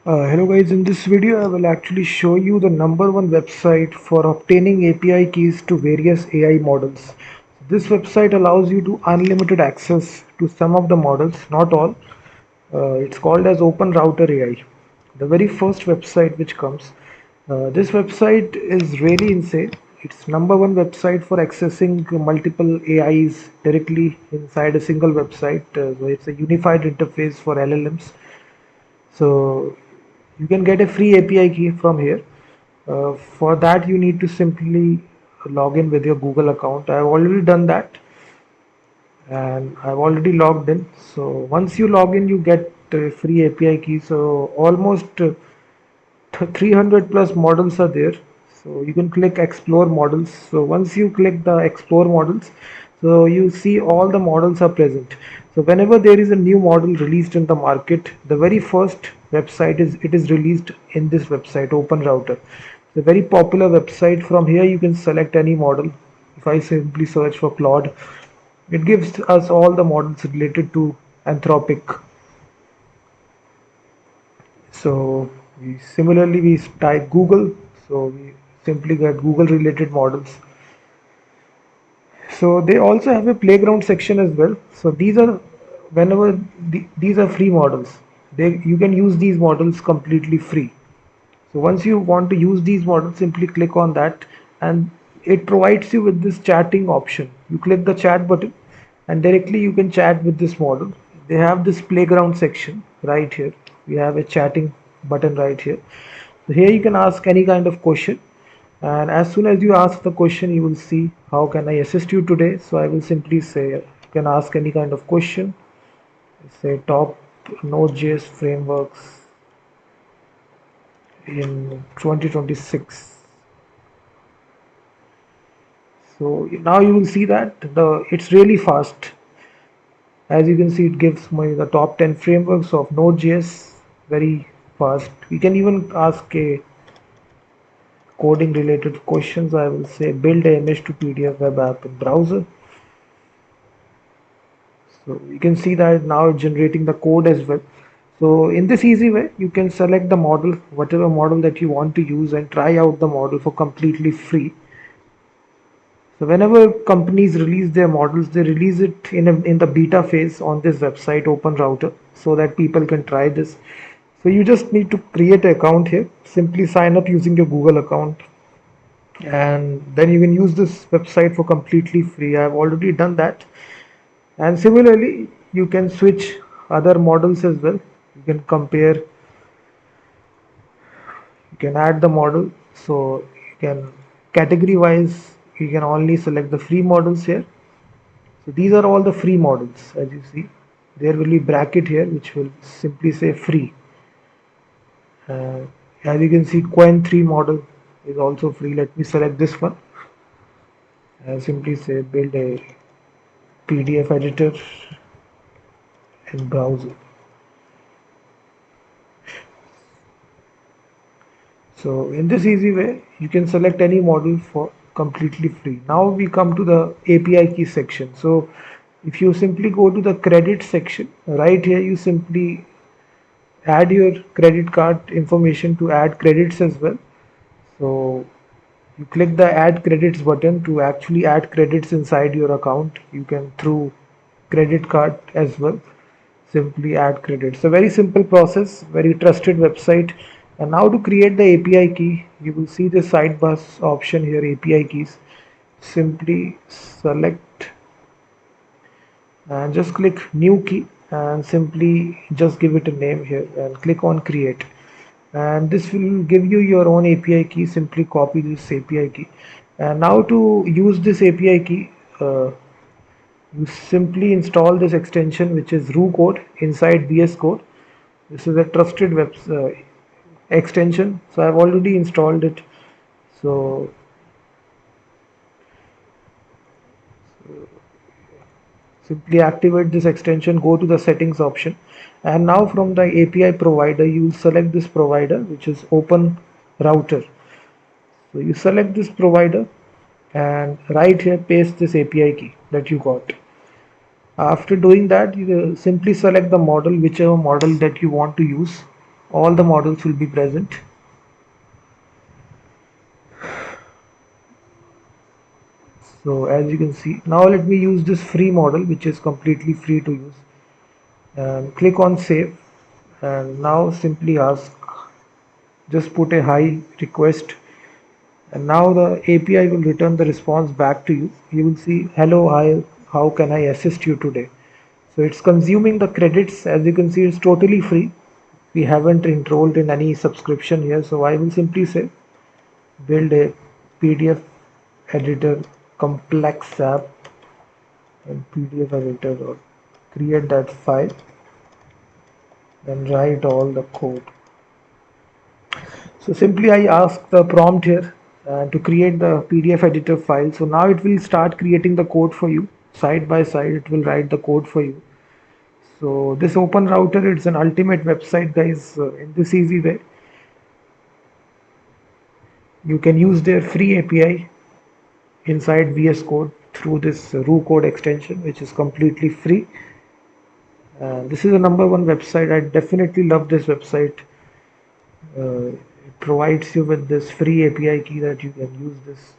Hello guys, in this video I will actually show you the number one website for obtaining API keys to various AI models. This website allows you to unlimited access to some of the models, not all. It's called as OpenRouter AI. The very first website which comes. This website is really insane. It's number one website for accessing multiple AIs directly inside a single website. So it's a unified interface for LLMs. So you can get a free API key from here. For that, you need to simply log in with your Google account. I've already done that and I've already logged in. So once you log in, you get a free API key. So almost 300 plus models are there. So you can click explore models. So once you click the explore models, so you see all the models are present. So whenever there is a new model released in the market, the very first website is it is released in this website OpenRouter. It's a very popular website. From here you can select any model. If I simply search for Claude, it gives us all the models related to Anthropic. So similarly we type Google, so we simply get Google related models. So they also have a playground section as well. So these are whenever these are free models. You can use these models completely free. So once you want to use these models, simply click on that and it provides you with this chatting option. You click the chat button and directly you can chat with this model. They have this playground section right here. We have a chatting button right here. So here you can ask any kind of question, and as soon as you ask the question, you will see how can I assist you today. So I will simply say you can ask any kind of question. Say top Node.js frameworks in 2026. So now you will see that it's really fast. As you can see, it gives me the top 10 frameworks of Node.js very fast. We can even ask a coding related questions. I will say build a image to PDF web app in browser. So you can see that now it's generating the code as well. So in this easy way, you can select the model, whatever model that you want to use, and try out the model for completely free. So whenever companies release their models, they release it in the beta phase on this website OpenRouter so that people can try this. So you just need to create an account here. Simply sign up using your Google account, and then you can use this website for completely free. I've already done that. And similarly, you can switch other models as well. You can compare, you can add the model. So you can category wise, you can only select the free models here. So these are all the free models. As you see, there will be bracket here which will simply say free. uh, as you can see, Quen 3 model is also free. Let me select this one and simply say build a PDF editor in browser. So in this easy way, you can select any model for completely free. Now we come to the API key section. So if you simply go to the credit section, right here you simply add your credit card information to add credits as well. So you click the add credits button to actually add credits inside your account. You can through credit card as well. Simply add credits. A very simple process, very trusted website. And now to create the API key, you will see the sidebar option here, API keys. Simply select and just click new key and simply just give it a name here and click on create, and this will give you your own API key. Simply copy this API key, and now to use this API key, you simply install this extension which is RU code inside VS Code. This is a trusted web extension, so I've already installed it. So simply activate this extension, go to the settings option, and now from the API provider you will select this provider which is OpenRouter. So you select this provider and right here paste this API key that you got. After doing that, you simply select the model, whichever model that you want to use all the models will be present. So as you can see, now let me use this free model, which is completely free to use, and click on save. And now simply ask, just put a hi request, and now the API will return the response back to you. You will see, hello, hi, how can I assist you today? So it's consuming the credits. As you can see, it's totally free. We haven't enrolled in any subscription here. So I will simply say, build a PDF editor complex app in PDF editor, or create that file, then write all the code. So simply I ask the prompt here to create the PDF editor file. So now it will start creating the code for you. Side by side, it will write the code for you. So this OpenRouter, it's an ultimate website, guys. In this easy way, you can use their free API inside VS Code through this RU code extension, which is completely free. This is the number one website. I definitely love this website. It provides you with this free API key that you can use this.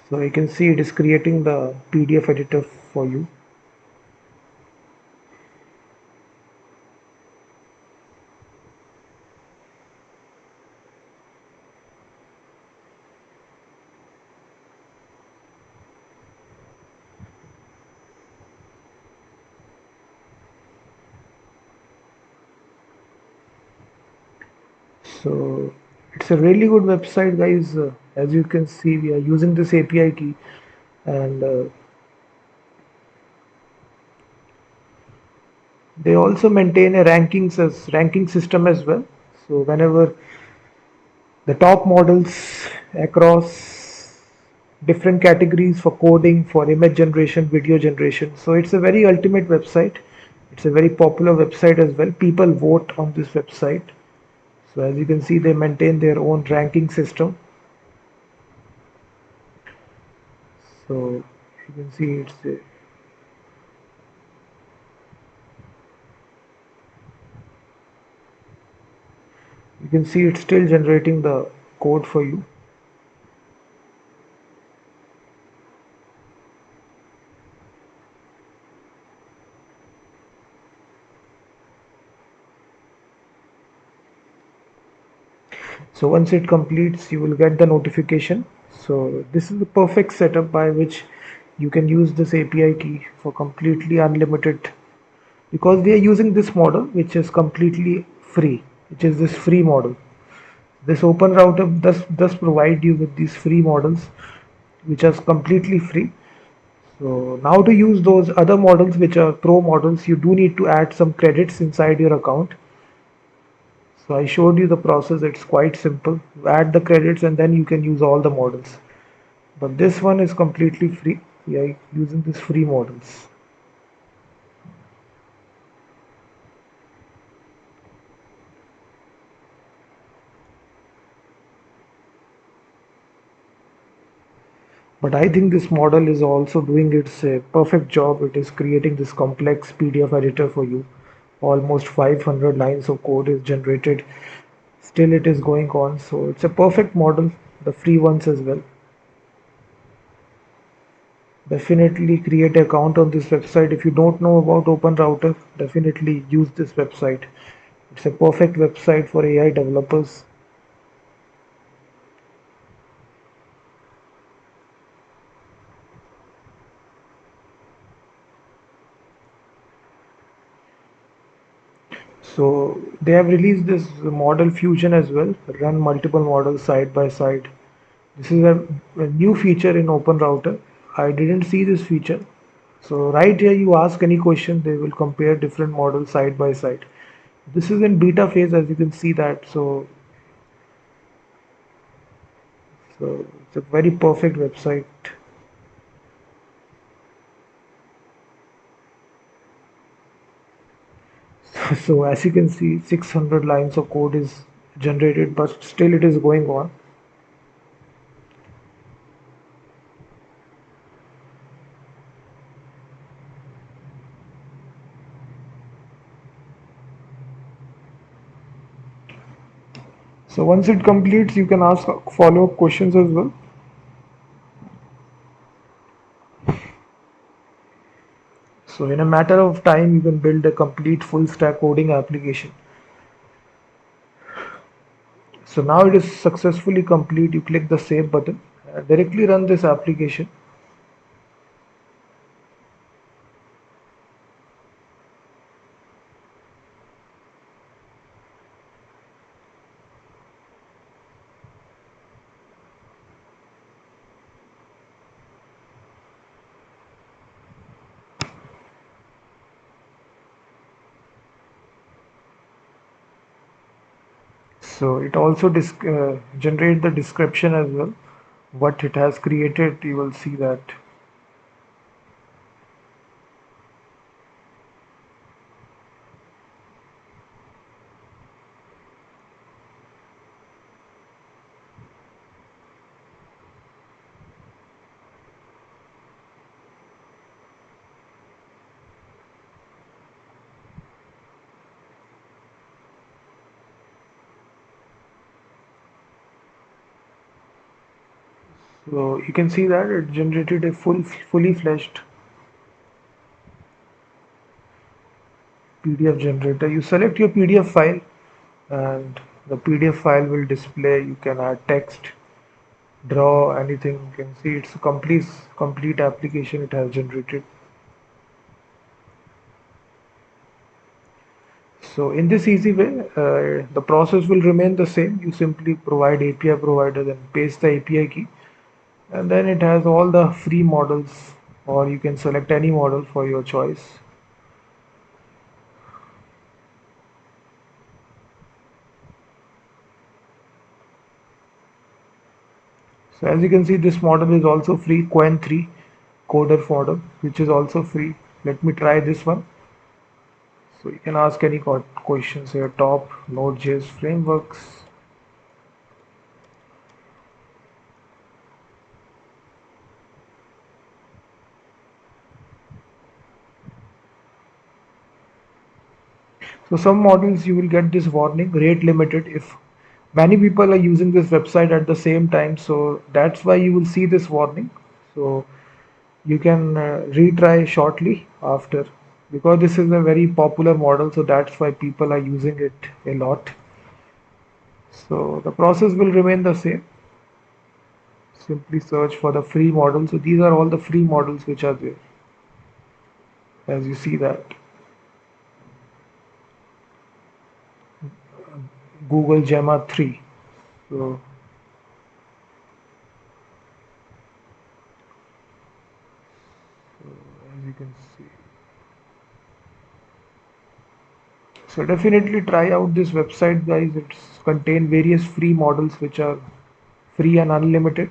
So you can see it is creating the PDF editor for you. So it's a really good website, guys. As you can see, we are using this API key, and they also maintain a ranking system as well. So whenever the top models across different categories for coding, for image generation, video generation. So it's a very ultimate website. It's a very popular website as well. People vote on this website. So as you can see, they maintain their own ranking system. So you can see it's still generating the code for you. So once it completes, you will get the notification. So this is the perfect setup by which you can use this API key for completely unlimited, because we are using this model which is completely free, which is this free model. This OpenRouter does provide you with these free models which are completely free. So now to use those other models which are pro models, you do need to add some credits inside your account. So I showed you the process. It's quite simple. You add the credits and then you can use all the models. But this one is completely free. We are using this free models. But I think this model is also doing its perfect job. It is creating this complex PDF editor for you. Almost 500 lines of code is generated. Still it is going on. So it's a perfect model, the free ones as well. Definitely create an account on this website. If you don't know about OpenRouter, definitely use this website. It's a perfect website for AI developers. So they have released this model fusion as well, run multiple models side by side. This is a new feature in OpenRouter. I didn't see this feature. So right here you ask any question, they will compare different models side by side. This is in beta phase, as you can see that. So it's a very perfect website. So as you can see, 600 lines of code is generated, but still it is going on. So once it completes, you can ask follow-up questions as well. So in a matter of time, you can build a complete full stack coding application. So now it is successfully complete. You click the save button, directly run this application. So it also generate the description as well, what it has created. You will see that. So you can see that it generated a fully fledged PDF generator. You select your PDF file and the PDF file will display. You can add text, draw anything. You can see it's a complete application it has generated. So in this easy way, the process will remain the same. You simply provide API provider, then paste the API key, and then it has all the free models, or you can select any model for your choice. So as you can see, this model is also free, Quen 3 coder model, which is also free. Let me try this one. So you can ask any questions here. Top Node.js frameworks. So some models you will get this warning, rate limited, if many people are using this website at the same time. So that's why you will see this warning. So you can retry shortly after, because this is a very popular model. So that's why people are using it a lot. So the process will remain the same. Simply search for the free model. So these are all the free models which are there, as you see that. Google Gemma 3. So as you can see. So definitely try out this website, guys. It's contain various free models which are free and unlimited.